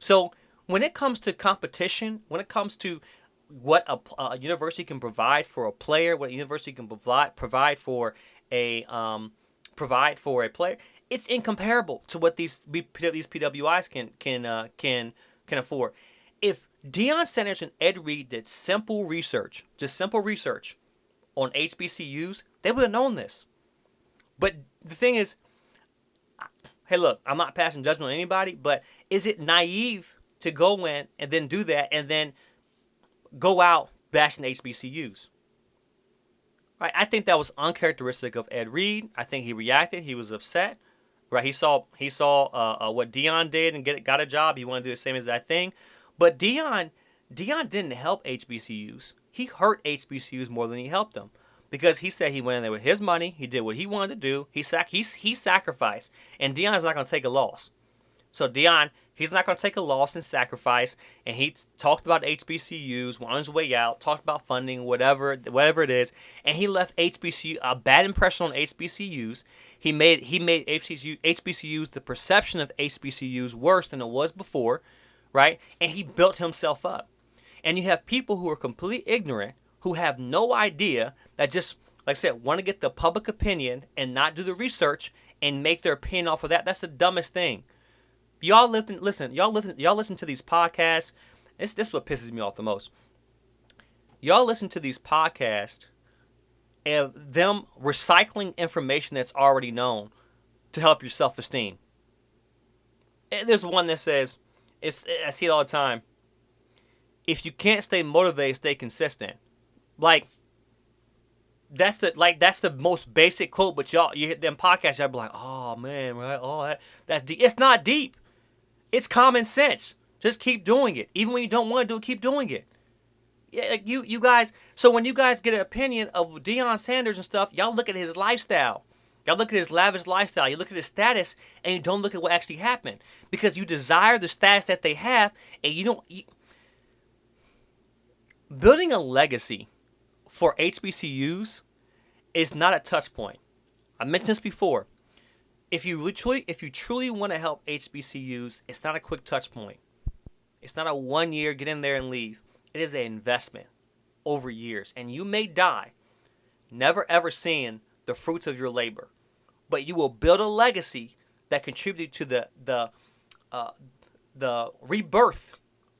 So when it comes to competition, when it comes to what a university can provide for a player, what a university can a um, provide for a player, it's incomparable to what these PWIs can afford. If Deion Sanders and Ed Reed did simple research on HBCUs, they would have known this. But the thing is, hey, look, I'm not passing judgment on anybody, but is it naive to go in and then do that and then go out bashing HBCUs? Right? I think that was uncharacteristic of Ed Reed. I think he reacted. He was upset. Right? He saw what Deion did and got a job. He wanted to do the same as that thing. But Deion didn't help HBCUs. He hurt HBCUs more than he helped them. Because he said he went in there with his money. He did what he wanted to do. He sacrificed. And Deion's not going to take a loss. So Deion, he's not going to take a loss and sacrifice. And he talked about HBCUs on his way out. Talked about funding, whatever it is. And he left a bad impression on HBCUs. He made HBCUs, the perception of HBCUs worse than it was before. Right? And he built himself up. And you have people who are completely ignorant, who have no idea, that just, like I said, want to get the public opinion and not do the research and make their opinion off of that. That's the dumbest thing. Y'all listen to these podcasts. This is what pisses me off the most. Y'all listen to these podcasts and them recycling information that's already known to help your self-esteem. There's one that says, I see it all the time, if you can't stay motivated, stay consistent. That's the most basic quote, but you hit them podcasts, y'all be like, oh man, right? Oh, that's deep. It's not deep. It's common sense. Just keep doing it. Even when you don't want to do it, keep doing it. Yeah, like you guys. So when you guys get an opinion of Deion Sanders and stuff, y'all look at his lifestyle. Y'all look at his lavish lifestyle. You look at his status, and you don't look at what actually happened, because you desire the status that they have, and you don't. Building a legacy for HBCUs is not a touch point. I mentioned this before. If you truly want to help HBCUs, it's not a quick touch point. It's not a 1 year get in there and leave. It is an investment over years, and you may die never ever seeing the fruits of your labor, but you will build a legacy that contributes to the rebirth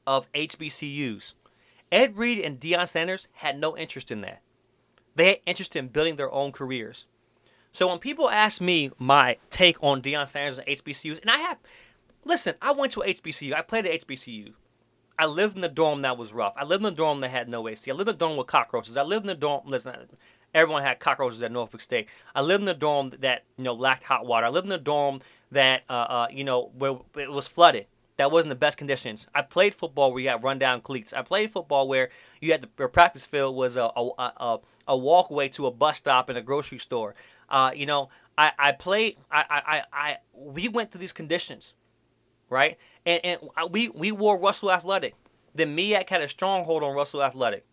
of HBCUs. Ed Reed and Deion Sanders had no interest in that. They had interest in building their own careers. So when people ask me my take on Deion Sanders and HBCUs, and I went to HBCU. I played at HBCU. I lived in the dorm that was rough. I lived in the dorm that had no AC. I lived in the dorm with cockroaches. I lived in the dorm, listen, everyone had cockroaches at Norfolk State. I lived in the dorm that, lacked hot water. I lived in the dorm that, where it was flooded. That wasn't the best conditions. I played football where you had rundown cleats. I played football where you had the practice field was a walkway to a bus stop and a grocery store. We went through these conditions, right? And we wore Russell Athletic. The MEAC had a stronghold on Russell Athletic.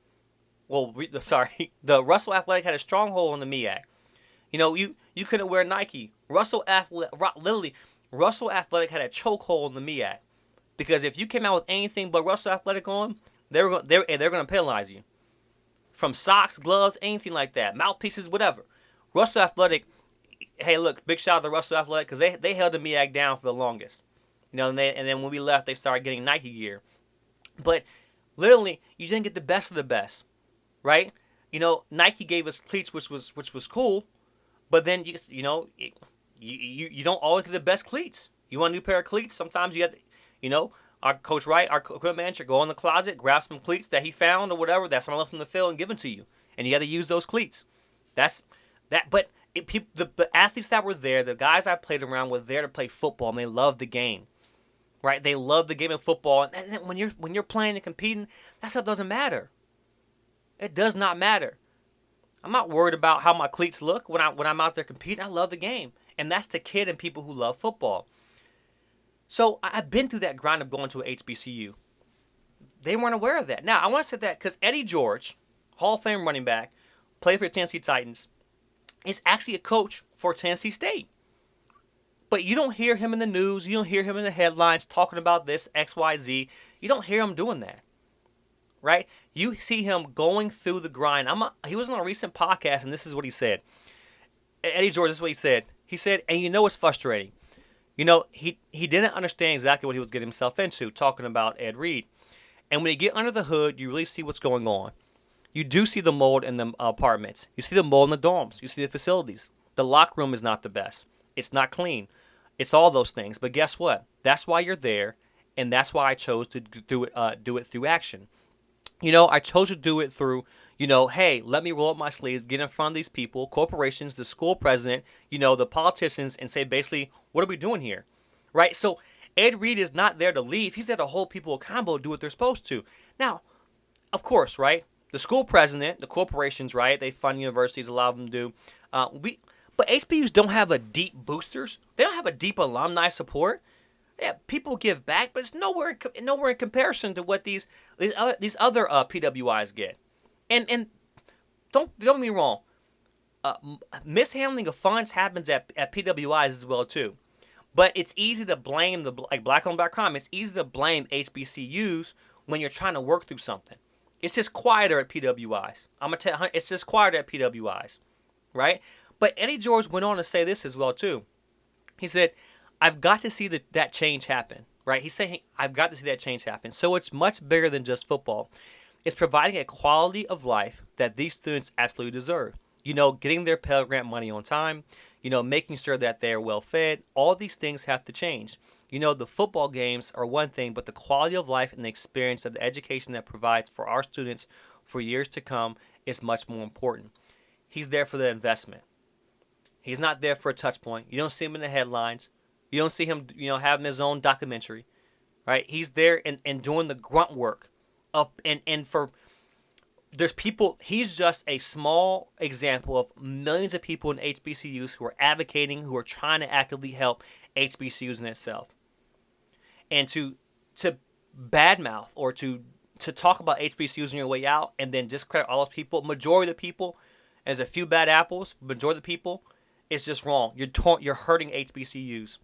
The Russell Athletic had a stronghold on the MEAC. You couldn't wear Nike. Russell Athletic had a chokehold on the MEAC. Because if you came out with anything but Russell Athletic on, they're going to penalize you. From socks, gloves, anything like that, mouthpieces, whatever. Russell Athletic, hey, look, big shout out to Russell Athletic, because they held the MEAC down for the longest. And then when we left, they started getting Nike gear. But literally, you didn't get the best of the best, right? Nike gave us cleats, which was cool, but then you don't always get the best cleats. You want a new pair of cleats? Sometimes you have to. Our Coach Wright, our equipment manager, go in the closet, grab some cleats that he found or whatever that someone left in the field and give them to you. And you had to use those cleats. That's that. But the athletes that were there, the guys I played around, were there to play football, and they loved the game, right? They loved the game of football. And when you're playing and competing, that stuff doesn't matter. It does not matter. I'm not worried about how my cleats look when I'm out there competing. I love the game, and that's the kid and people who love football. So I've been through that grind of going to a HBCU. They weren't aware of that. Now, I want to say that because Eddie George, Hall of Fame running back, played for the Tennessee Titans, is actually a coach for Tennessee State. But you don't hear him in the news. You don't hear him in the headlines talking about this XYZ. You don't hear him doing that, right? You see him going through the grind. He was on a recent podcast, and this is what he said. Eddie George, this is what he said. He said, and you know it's frustrating. You know, he didn't understand exactly what he was getting himself into, talking about Ed Reed. And when you get under the hood, you really see what's going on. You do see the mold in the apartments. You see the mold in the dorms. You see the facilities. The locker room is not the best. It's not clean. It's all those things. But guess what? That's why you're there, and that's why I chose to do it through action. You know, I chose to do it through, you know, hey, let me roll up my sleeves, get in front of these people, corporations, the school president, you know, the politicians, and say basically, what are we doing here? Right? So Ed Reed is not there to leave. He's there to hold people accountable to do what they're supposed to. Now, of course, right? The school president, the corporations, right? They fund universities, allow them to do. But HBCUs don't have a deep boosters. They don't have a deep alumni support. Yeah, people give back, but it's nowhere in comparison to what these other PWIs get. And don't get me wrong, mishandling of funds happens at PWIs as well too. But it's easy to blame like black on black crime. It's easy to blame HBCUs when you're trying to work through something. It's just quieter at PWIs. I'm gonna tell you, it's just quieter at PWIs, right? But Eddie George went on to say this as well too. He said, I've got to see that change happen, right? He's saying, I've got to see that change happen. So it's much bigger than just football. It's providing a quality of life that these students absolutely deserve. You know, getting their Pell Grant money on time, you know, making sure that they're well fed. All these things have to change. You know, the football games are one thing, but the quality of life and the experience of the education that provides for our students for years to come is much more important. He's there for the investment. He's not there for a touch point. You don't see him in the headlines. You don't see him, you know, having his own documentary, right? He's there and doing the grunt work of and for there's people. He's just a small example of millions of people in HBCUs who are advocating, who are trying to actively help HBCUs in itself. And to badmouth or to talk about HBCUs on your way out and then discredit all those people, majority of the people, as a few bad apples, majority of the people, it's just wrong. You're hurting HBCUs.